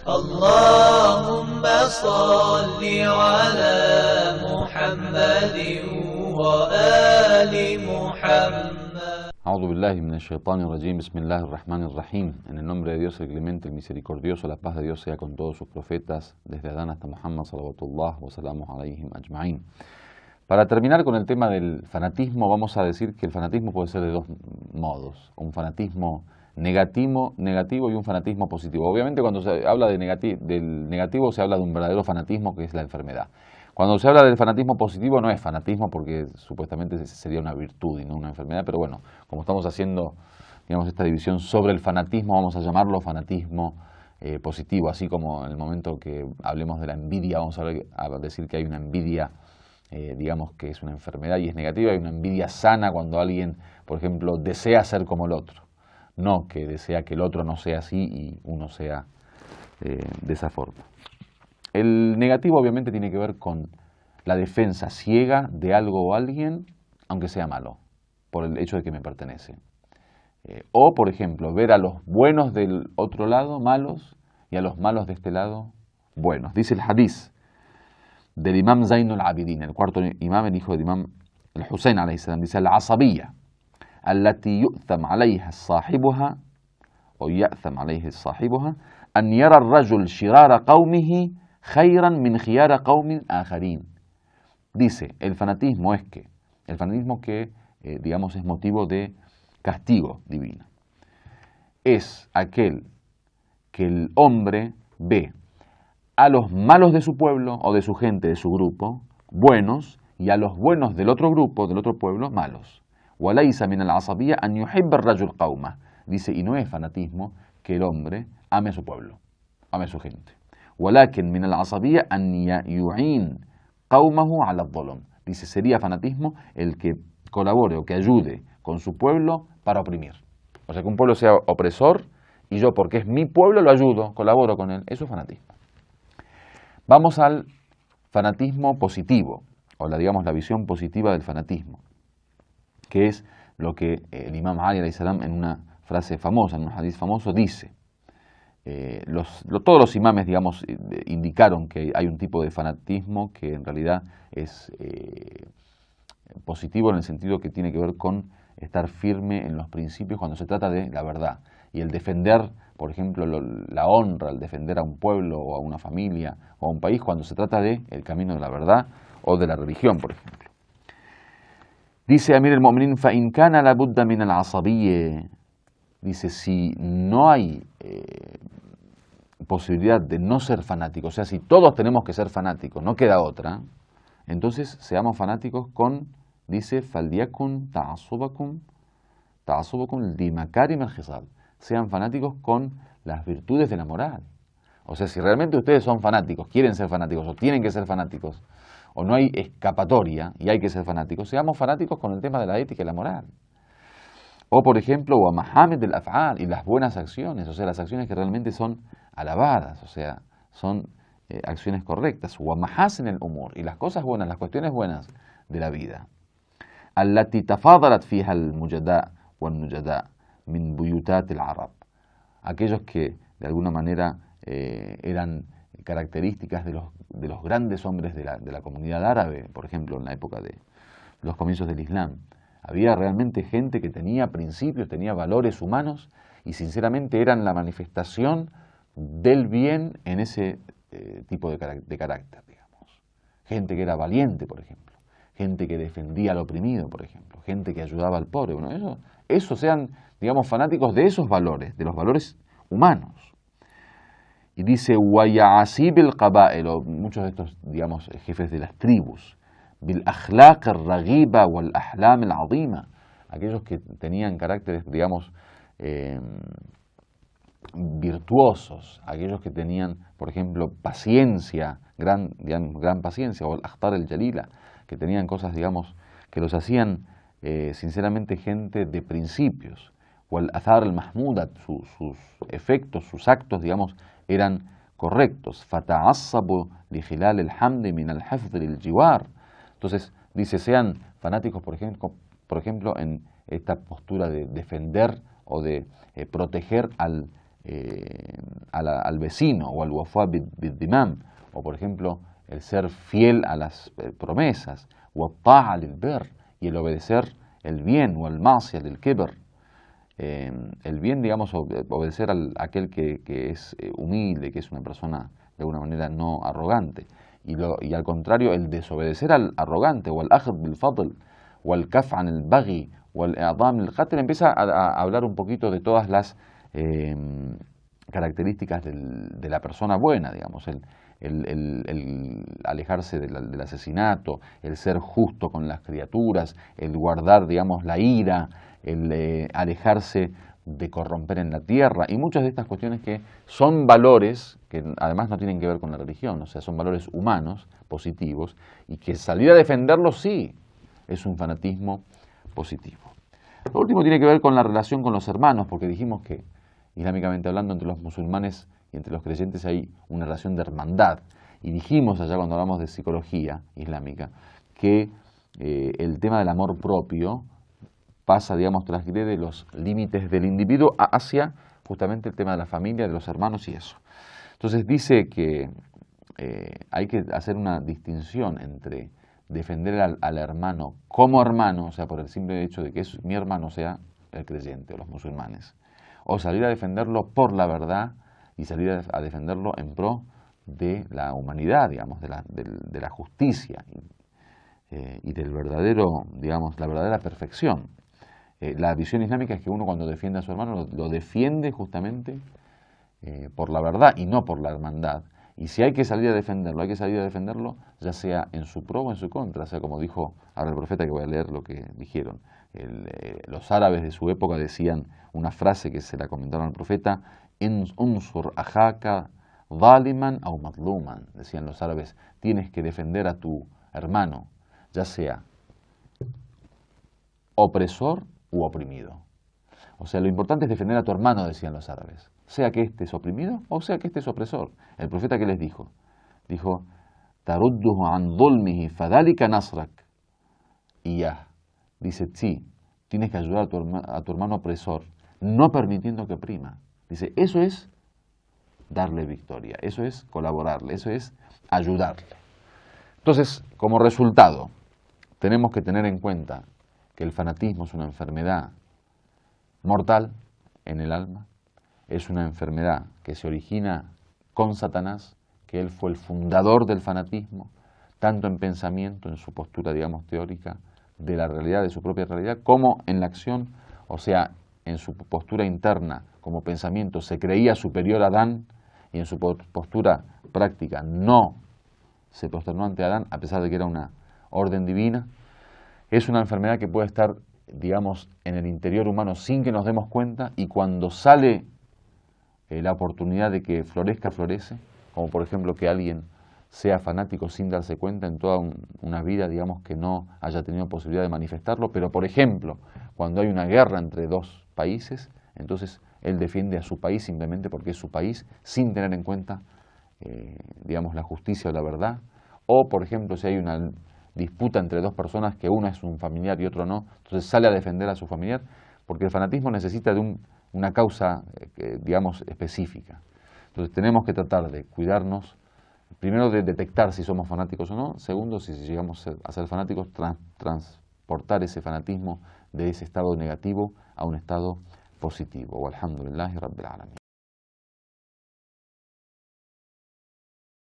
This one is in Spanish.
اللهم صل على محمد وآل محمد. A'udhu billahi minash shaitanir rajim. Bismillahir rahmanir rahim. En el nombre de Dios, el clemente, el misericordioso, la paz de Dios sea con todos sus profetas, desde Adán hasta Muhammad, salawatullah wa salamu alayhim ajma'in. Para terminar con el tema del fanatismo, vamos a decir que el fanatismo puede ser de dos modos: un fanatismo negativo y un fanatismo positivo. Obviamente, cuando se habla del negativo, se habla de un verdadero fanatismo, que es la enfermedad. Cuando se habla del fanatismo positivo, no es fanatismo, porque supuestamente sería una virtud y no una enfermedad, pero bueno, como estamos haciendo, digamos, esta división sobre el fanatismo, vamos a llamarlo fanatismo positivo, así como en el momento que hablemos de la envidia, vamos a decir que hay una envidia, digamos, que es una enfermedad y es negativa. Hay una envidia sana cuando alguien, por ejemplo, desea ser como el otro, no que desea que el otro no sea así y uno sea de esa forma. El negativo obviamente tiene que ver con la defensa ciega de algo o alguien, aunque sea malo, por el hecho de que me pertenece. O, por ejemplo, ver a los buenos del otro lado malos y a los malos de este lado buenos. Dice el hadiz del imam Zainul Abidin, el cuarto imam, el hijo del imam el Hussein alayhi salam, dice: al-asabiyya allati yu'tham alayha sahibuha o ya'tham alayhi sahibuha an yara ar-rajul shirara qawmihi khayran min khiyara qawmin akharin. Dice, el fanatismo que digamos es motivo de castigo divino, es aquel que el hombre ve a los malos de su pueblo o de su gente, de su grupo, buenos, y a los buenos del otro grupo, del otro pueblo, malos. Walaysa min al-asabiyya an yuhibba ar-rajul qawma. Dice, y no es fanatismo que el hombre ame a su pueblo, ame a su gente. Walakin min al-asabiyya an yu'in qawmahu ala adh-dhulm. Dice, sería fanatismo el que colabore o que ayude con su pueblo para oprimir. O sea, que un pueblo sea opresor y yo, porque es mi pueblo, lo ayudo, colaboro con él. Eso es fanatismo. Vamos al fanatismo positivo, o digamos la visión positiva del fanatismo, que es lo que el imam Ali alayhi salam en una frase famosa, en un hadith famoso, dice. Todos los imames, digamos, indicaron que hay un tipo de fanatismo que en realidad es positivo, en el sentido que tiene que ver con estar firme en los principios cuando se trata de la verdad y el defender, por ejemplo, la honra, el defender a un pueblo o a una familia o a un país cuando se trata de el camino de la verdad o de la religión, por ejemplo. Dice Amir al-Mu'minin: fa in kana la budda min al-asabiyya. Dice, si no hay posibilidad de no ser fanáticos, o sea, si todos tenemos que ser fanáticos, no queda otra, entonces seamos fanáticos con, dice, faldiyakun ta'asubakum li makarim al-khisal. Sean fanáticos con las virtudes de la moral. O sea, si realmente ustedes son fanáticos, quieren ser fanáticos o tienen que ser fanáticos, o no hay escapatoria y hay que ser fanáticos, seamos fanáticos con el tema de la ética y la moral. O, por ejemplo, wa mahamid al-af'al, y las buenas acciones, o sea, las acciones que realmente son alabadas, o sea, son acciones correctas. Wa mahasin al-umur, y las cosas buenas, las cuestiones buenas de la vida. Allati tafadalat fiha al-mujada wal-nujada min buyutat al-arab. Aquellos que de alguna manera eran características de los grandes hombres de la comunidad árabe, por ejemplo, en la época de los comienzos del Islam. Había realmente gente que tenía principios, tenía valores humanos y sinceramente eran la manifestación del bien en ese tipo de carácter, digamos. Gente que era valiente, por ejemplo. Gente que defendía al oprimido, por ejemplo. Gente que ayudaba al pobre. Bueno, eso sean, digamos, fanáticos de esos valores, de los valores humanos. Y dice, وَيَعَسِيبِ الْقَبَائِلِ, muchos de estos, digamos, jefes de las tribus, بِالْأَخْلَاقِ الرَّغِيبَ وَالْأَحْلَامِ الْعَظِيمَ, aquellos que tenían caracteres, digamos, virtuosos, aquellos que tenían, por ejemplo, paciencia, gran paciencia, o el-akhtar el-jalila, que tenían cosas, digamos, que los hacían sinceramente gente de principios, o el-athar el-mahmuda, sus efectos, sus actos, digamos, eran correctos. Fata'assabu li hilal el-hamdi min al-hafd lil-jiwar. Entonces, dice, sean fanáticos, por ejemplo, en esta postura de defender o de proteger al al vecino, o al wafá bid-dimam, o por ejemplo el ser fiel a las promesas, o ta'a lil-birr, y el obedecer el bien, o al ma'siyah lil-kibr, el bien, digamos, obedecer a aquel que es humilde, que es una persona de alguna manera no arrogante, y al contrario el desobedecer al arrogante, o al akhd bil-fadl, o al kaf an el-baghi, o al i'dam al-qatl. Empieza a hablar un poquito de todas las características de la persona buena, digamos, el alejarse del asesinato, el ser justo con las criaturas, el guardar, digamos, la ira, el alejarse de corromper en la tierra, y muchas de estas cuestiones que son valores que además no tienen que ver con la religión, o sea, son valores humanos, positivos, y que salir a defenderlos sí es un fanatismo positivo. Lo último tiene que ver con la relación con los hermanos, porque dijimos que, islámicamente hablando, entre los musulmanes y entre los creyentes hay una relación de hermandad. Y dijimos allá cuando hablamos de psicología islámica que el tema del amor propio pasa, digamos, transgrede los límites del individuo hacia justamente el tema de la familia, de los hermanos y eso. Entonces dice que hay que hacer una distinción entre defender al hermano como hermano, o sea, por el simple hecho de que es mi hermano, sea el creyente o los musulmanes, o salir a defenderlo por la verdad y salir a defenderlo en pro de la humanidad, digamos, de la justicia y del verdadero, digamos, la verdadera perfección. La visión islámica es que uno cuando defiende a su hermano lo defiende justamente por la verdad y no por la hermandad. Y si hay que salir a defenderlo, hay que salir a defenderlo ya sea en su pro o en su contra. O sea, como dijo ahora el profeta, que voy a leer lo que dijeron. Los árabes de su época decían una frase que se la comentaron al profeta: unsur ajaka zaliman aw madluman. Decían los árabes, tienes que defender a tu hermano, ya sea opresor u oprimido. O sea, lo importante es defender a tu hermano, decían los árabes, sea que éste es oprimido o sea que éste es opresor. El profeta, ¿qué les dijo? Dijo: tarudduhu an dhulmihi fadhalika nasrak. Y ya, dice, sí, tienes que ayudar a tu hermano opresor, no permitiendo que oprima. Dice, eso es darle victoria, eso es colaborarle, eso es ayudarle. Entonces, como resultado, tenemos que tener en cuenta que el fanatismo es una enfermedad mortal en el alma, es una enfermedad que se origina con Satanás, que él fue el fundador del fanatismo, tanto en pensamiento, en su postura, digamos, teórica, de la realidad, de su propia realidad, como en la acción, o sea, en su postura interna, como pensamiento, se creía superior a Adán, y en su postura práctica no se prosternó ante Adán, a pesar de que era una orden divina. Es una enfermedad que puede estar, digamos, en el interior humano sin que nos demos cuenta, y cuando sale la oportunidad de que florezca, florece, como por ejemplo que alguien sea fanático sin darse cuenta en toda una vida, digamos, que no haya tenido posibilidad de manifestarlo, pero por ejemplo, cuando hay una guerra entre dos países, entonces él defiende a su país simplemente porque es su país, sin tener en cuenta, digamos, la justicia o la verdad. O por ejemplo, si hay una disputa entre dos personas, que uno es un familiar y otro no, entonces sale a defender a su familiar, porque el fanatismo necesita de una causa, digamos, específica. Entonces tenemos que tratar de cuidarnos, primero de detectar si somos fanáticos o no, segundo, si llegamos a ser fanáticos, transportar ese fanatismo de ese estado negativo a un estado positivo. Walhamdulillahi Rabbil Alamin.